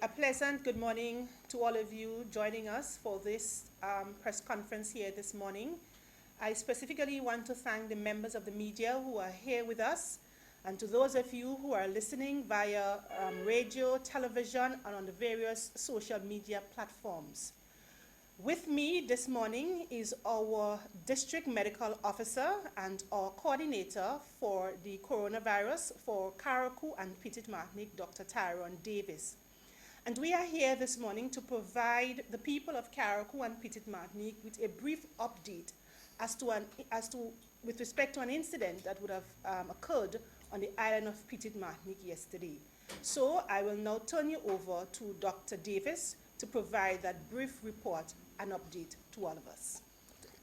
A pleasant good morning to all of you joining us for this press conference here this morning. I specifically want to thank the members of the media who are here with us, and to those of you who are listening via radio, television, and on the various social media platforms. With me this morning is our district medical officer and our coordinator for the coronavirus for Carriacou and Petite Martinique, Dr. Tyrone Davis. And we are here this morning to provide the people of Carriacou and Petite Martinique with a brief update with respect to an incident that would have occurred on the island of Petite Martinique yesterday. So I will now turn you over to Dr. Davis to provide that brief report and update to all of us.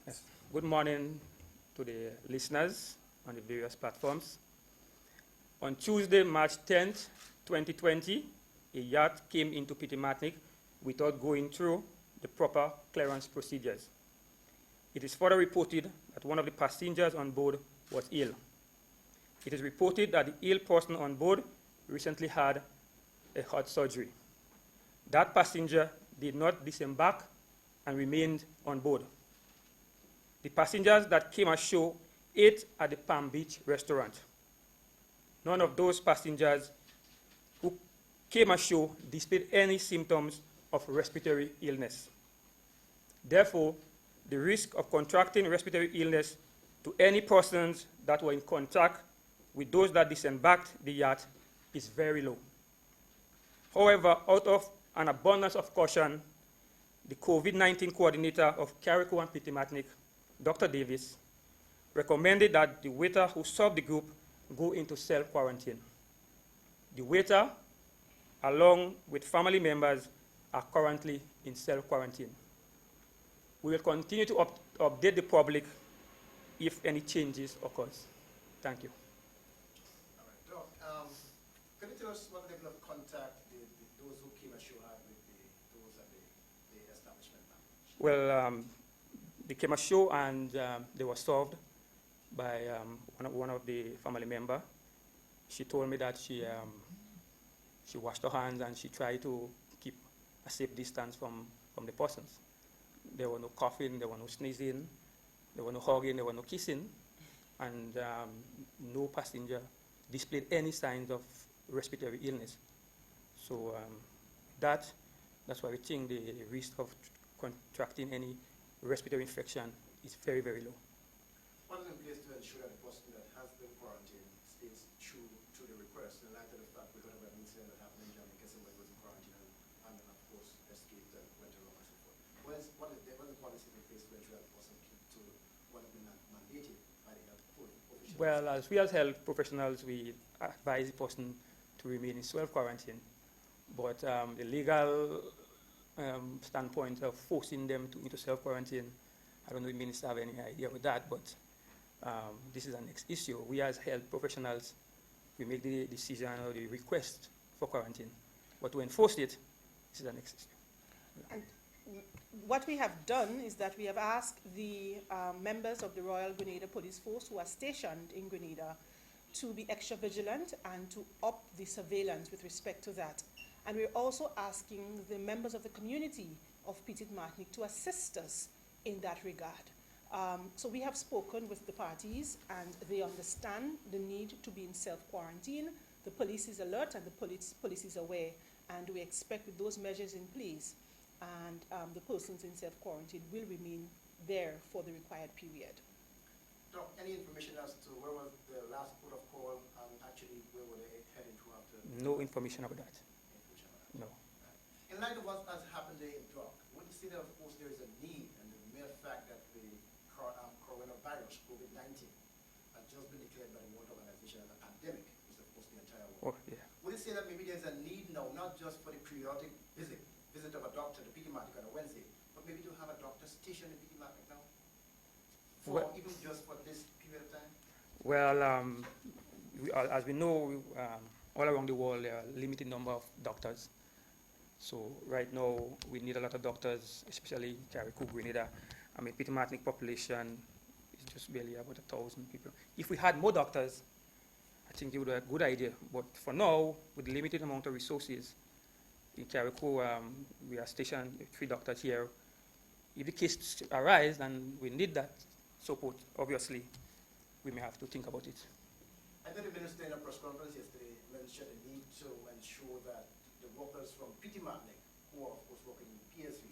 Yes. Good morning to the listeners on the various platforms. On Tuesday, March 10th, 2020, a yacht came into Petite Martinique without going through the proper clearance procedures. It is further reported that one of the passengers on board was ill. It is reported that the ill person on board recently had a heart surgery. That passenger did not disembark and remained on board. The passengers that came ashore ate at the Palm Beach restaurant. None of those passengers who came ashore displayed any symptoms of respiratory illness. Therefore, the risk of contracting respiratory illness to any persons that were in contact with those that disembarked the yacht is very low. However, out of an abundance of caution, the COVID-19 coordinator of Carriacou and Petite Martinique, Dr. Davis, recommended that the waiter who served the group go into self-quarantine. The waiter, along with family members, are currently in self-quarantine. We will continue to update the public if any changes occurs. Thank you. All right, Doc, can you tell us what level of contact those who came ashore had with those at the establishment now? Well, they came ashore and they were served by one of the family member. She told me that she washed her hands and she tried to keep a safe distance from the persons. There were no coughing, there were no sneezing, there were no hugging, there were no kissing, and no passenger displayed any signs of respiratory illness. So that's why we think the risk of contracting any respiratory infection is very, very low. What is in place to ensure that the person that has been quarantined stays true to the request, in light of the fact we heard about an incident that happened in Jamaica somebody was in quarantine and then of course escaped and went along and so forth. What is the policy in place to ensure that the person keeps to what has been mandated by the health officials? Well, as we as health professionals, we advise the person to remain in self-quarantine. But the legal standpoint of forcing them into self-quarantine, I don't know if the minister have any idea with that, but this is the next issue. We as health professionals, we make the decision or the request for quarantine. But to enforce it, this is the next issue. And what we have done is that we have asked the members of the Royal Grenada Police Force who are stationed in Grenada to be extra vigilant and to up the surveillance with respect to that. And we're also asking the members of the community of Petite Martinique to assist us in that regard. So we have spoken with the parties and they understand the need to be in self-quarantine. The police is alert and the police is aware, and we expect with those measures in place and the persons in self-quarantine will remain there for the required period. Doc, any information as to where was the last port of call and actually where were they heading to after? No information about that. No. In light of what has happened there in Doc, would you say that of course there is a need, and the mere fact that the coronavirus, COVID-19, has just been declared by the World Organization as a pandemic, which of course the entire world. Oh, yeah. Would you say that maybe there's a need now, not just for the periodic visit of a doctor to Petite Martinique on a Wednesday, but maybe to have a doctor stationed in Petite Martinique now? Even just for this period of time? Well, as we know, all around the world, there are a limited number of doctors. So right now, we need a lot of doctors, especially Carriacou, Grenada. I mean, Petite Martinique population is just barely about 1,000 people. If we had more doctors, I think it would be a good idea. But for now, with the limited amount of resources, in Carriacou, we are stationed 3 doctors here. If the case arises and we need that support, obviously, we may have to think about it. I know the minister in a press conference yesterday mentioned the need to ensure that the workers from Pity Martinique, who are of course working in PSV,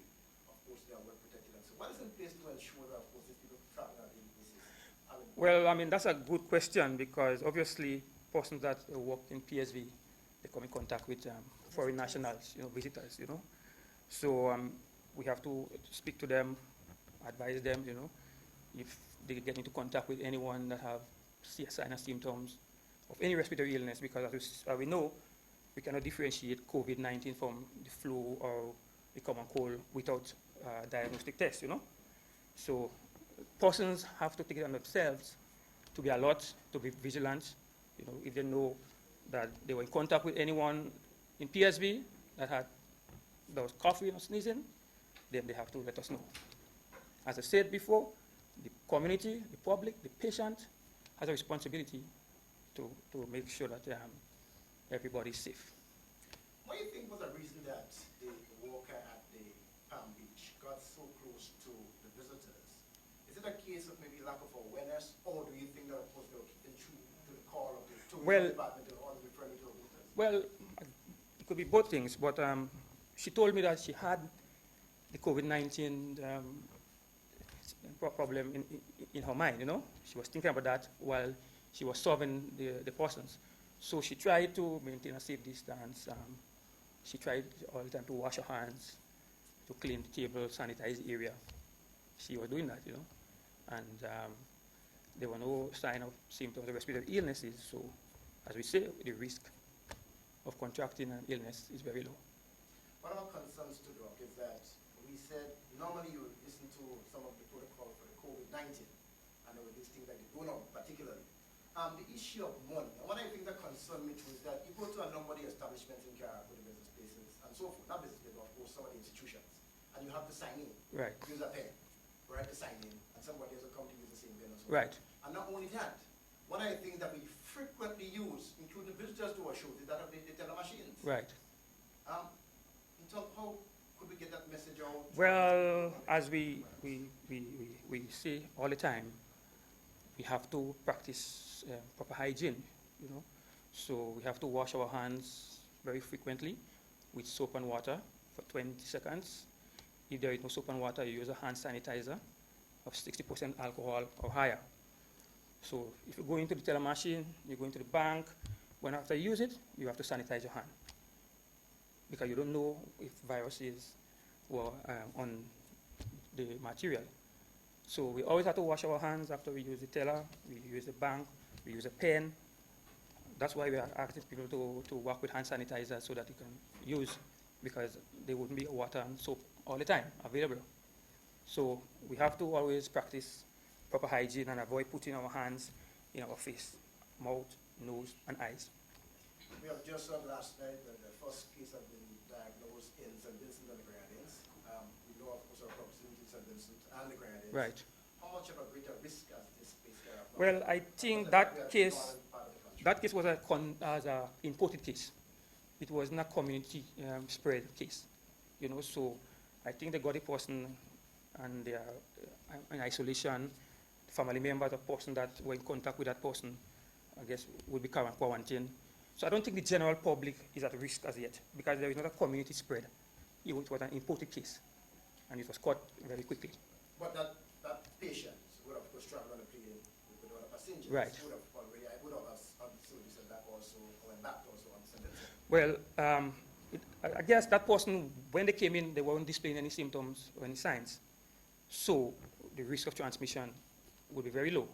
of course they are well protected. And so what is in place to ensure that of course these people traveling on a daily basis? Well, I mean, that's a good question because obviously persons that work in PSV, they come in contact with foreign nationals, visitors, So we have to speak to them, advise them, if they get into contact with anyone that have signs and symptoms of any respiratory illness, because as we know, we cannot differentiate COVID-19 from the flu or the common cold without diagnostic tests, So persons have to take it on themselves to be alert, to be vigilant, if they know that they were in contact with anyone in PSV that was coughing or sneezing, then they have to let us know. As I said before, the community, the public, the patient has a responsibility to make sure that everybody is safe. What do you think was the reason that the worker at the Palm Beach got so close to the visitors? Is it a case of maybe lack of awareness, or do you think that of course they were keeping true to the call of the tourism department or referring to the visitors? Well, it could be both things, but she told me that she had the COVID-19 problem in her mind, She was thinking about that while she was serving the persons. So she tried to maintain a safe distance. She tried all the time to wash her hands, to clean the table, sanitize the area. She was doing that, And there were no sign of symptoms of respiratory illnesses. So, as we say, the risk of contracting an illness is very low. One of our concerns to Doc is that we said normally you would listen to some of the protocol for the COVID-19, and there were these things like the donor particularly. The issue of money, and one of the things that concerned me too is that you go to a number of the establishments in Carriacou, the business places, and so forth, not business places, but of course some of the institutions, and you have to sign in, Right. use a pen, right, to sign in, and somebody else will come to use the same pen and so Right. forth. And not only that, one of the things that we frequently use, including visitors to our shows, is that of the teller machines. Right. So how could we get that message out? Well, as we say all the time, we have to practice proper hygiene, So we have to wash our hands very frequently with soap and water for 20 seconds. If there is no soap and water, you use a hand sanitizer of 60% alcohol or higher. So if you go into the teller machine, you go into the bank, when after you use it, you have to sanitize your hand, because you don't know if viruses were on the material. So we always have to wash our hands after we use the teller, we use the bank, we use a pen. That's why we are asking people to work with hand sanitizer so that you can use, because there wouldn't be water and soap all the time available. So we have to always practice proper hygiene and avoid putting our hands in our face, mouth, nose, and eyes. We have just heard last night that the first case has been diagnosed in St. Vincent and the Grenadines. We know, of course, our proximity to St. Vincent and the Grenadines. Right. How much of a greater risk has this case? Well, I think that case was an imported case. It was not community spread case, So I think they got a person and they are in isolation. Family members of person that were in contact with that person, I guess, will be quarantined. So I don't think the general public is at risk as yet, because there is not a community spread. It was an imported case, and it was caught very quickly. But that patient would have, of course, traveled on a plane with other passengers. Right. Would have understood this and that also, or went back also on St. Vincent. Well, I guess that person, when they came in, they weren't displaying any symptoms or any signs. So the risk of transmission would be very low.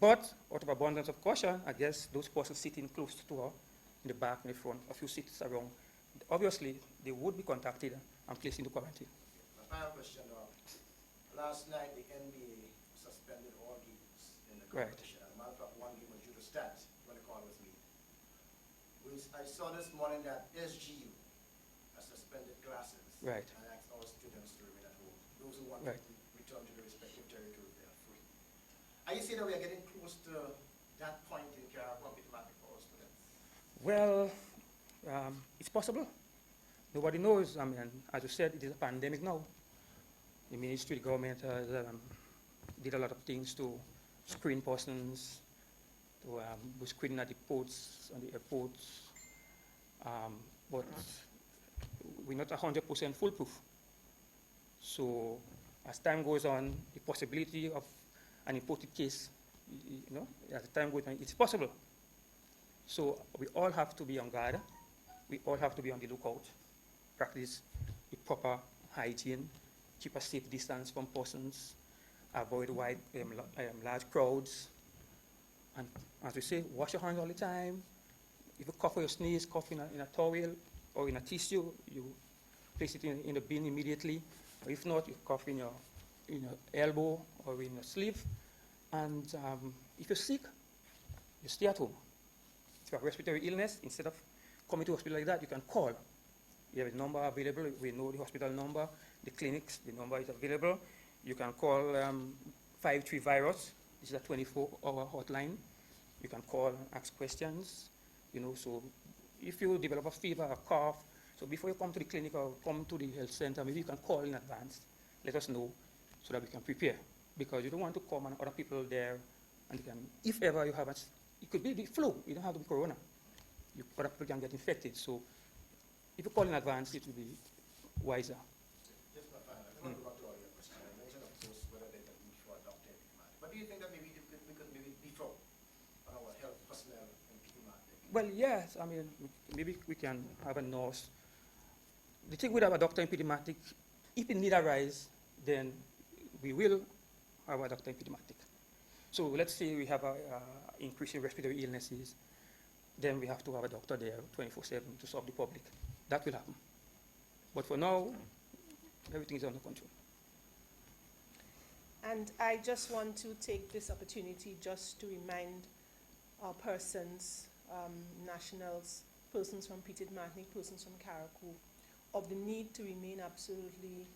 But out of abundance of caution, I guess those persons sitting close to her, in the back, in the front, a few seats around, obviously they would be contacted and placed into quarantine. My final question, last night the NBA suspended all games in the competition. As a matter of fact, one game was due to start when the call was made. I saw this morning that SGU has suspended classes. Right. And asked all students to remain at home. Those who want to return to their respective territories, they are free. Are you saying that we are getting close to that point in Carriacou for our students? Well, it's possible. Nobody knows. I mean, as you said, it is a pandemic now. The ministry, the government has did a lot of things to screen persons, to do screening at the ports, on the airports, but we're not 100% foolproof. So as time goes on, the possibility of an imported case, you know, as time goes on, it's possible. So we all have to be on guard. We all have to be on the lookout, practice the proper hygiene, keep a safe distance from persons, avoid large crowds, and as we say, wash your hands all the time. If you cough or you sneeze, cough in a towel or in a tissue, you place it in the bin immediately. Or if not, you cough in your elbow or in your sleeve. And if you're sick, you stay at home. If you have respiratory illness, instead of coming to a hospital like that, you can call. You have a number available. We know the hospital number, the clinics, the number is available. You can call 53-Virus. This is a 24-hour hotline. You can call and ask questions. You know, so if you develop a fever, a cough, so before you come to the clinic or come to the health center, maybe you can call in advance. Let us know so that we can prepare. Because you don't want to come and other people there, and they can, if ever you have it could be the flu. You don't have to be corona. Other people can get infected. So if you call in advance, it will be wiser. Just my final, I want to go back to all your questions. I mentioned, of course, whether there's a need for a doctor in Piti Martic. But do you think that maybe we could maybe defraud our health personnel in Piti Martic? Well, yes. I mean, maybe we can have a nurse. The thing with our doctor in Piti Martic, if a need arises, then we will have a doctor in Piti Martic. So let's say we have increasing respiratory illnesses, then we have to have a doctor there 24/7 to serve the public. That will happen. But for now, everything is under control. And I just want to take this opportunity just to remind our persons, nationals, persons from Piti Martic, persons from Carriacou, of the need to remain absolutely,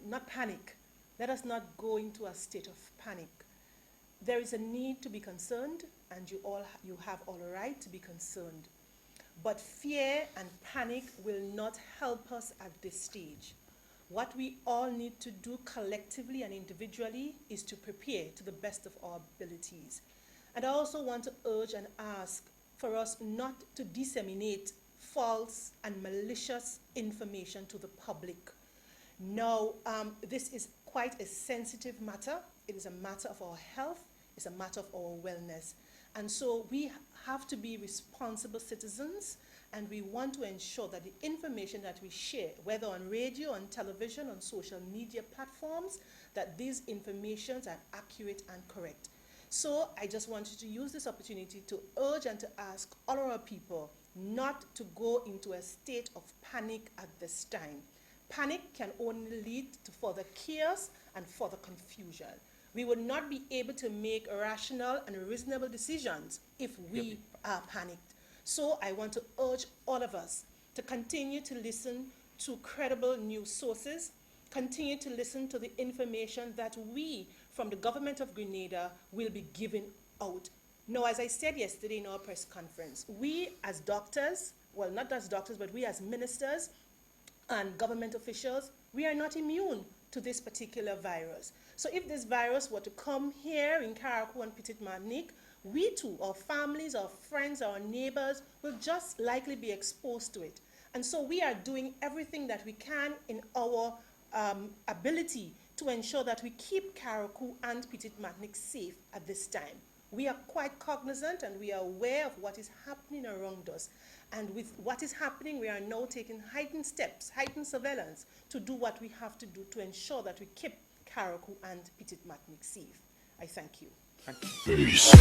not panic. Let us not go into a state of panic. There is a need to be concerned, and you have all a right to be concerned. But fear and panic will not help us at this stage. What we all need to do collectively and individually is to prepare to the best of our abilities. And I also want to urge and ask for us not to disseminate false and malicious information to the public. Now, this is quite a sensitive matter. It is a matter of our health. It's a matter of our wellness. And so we have to be responsible citizens, and we want to ensure that the information that we share, whether on radio, on television, on social media platforms, that these informations are accurate and correct. So I just wanted to use this opportunity to urge and to ask all our people not to go into a state of panic at this time. Panic can only lead to further chaos and further confusion. We will not be able to make rational and reasonable decisions if we are panicked. So I want to urge all of us to continue to listen to credible news sources, continue to listen to the information that we from the government of Grenada will be giving out. Now, as I said yesterday in our press conference, we as doctors, well, not as doctors, but we as ministers and government officials, we are not immune to this particular virus. So if this virus were to come here in Carriacou and Piti Martic, we too, our families, our friends, our neighbors, will just likely be exposed to it. And so we are doing everything that we can in our ability to ensure that we keep Carriacou and Piti Martic safe at this time. We are quite cognizant and we are aware of what is happening around us. And with what is happening, we are now taking heightened steps, heightened surveillance to do what we have to do to ensure that we keep Carriacou and Piti Martic safe. I thank you. Thank you. Peace.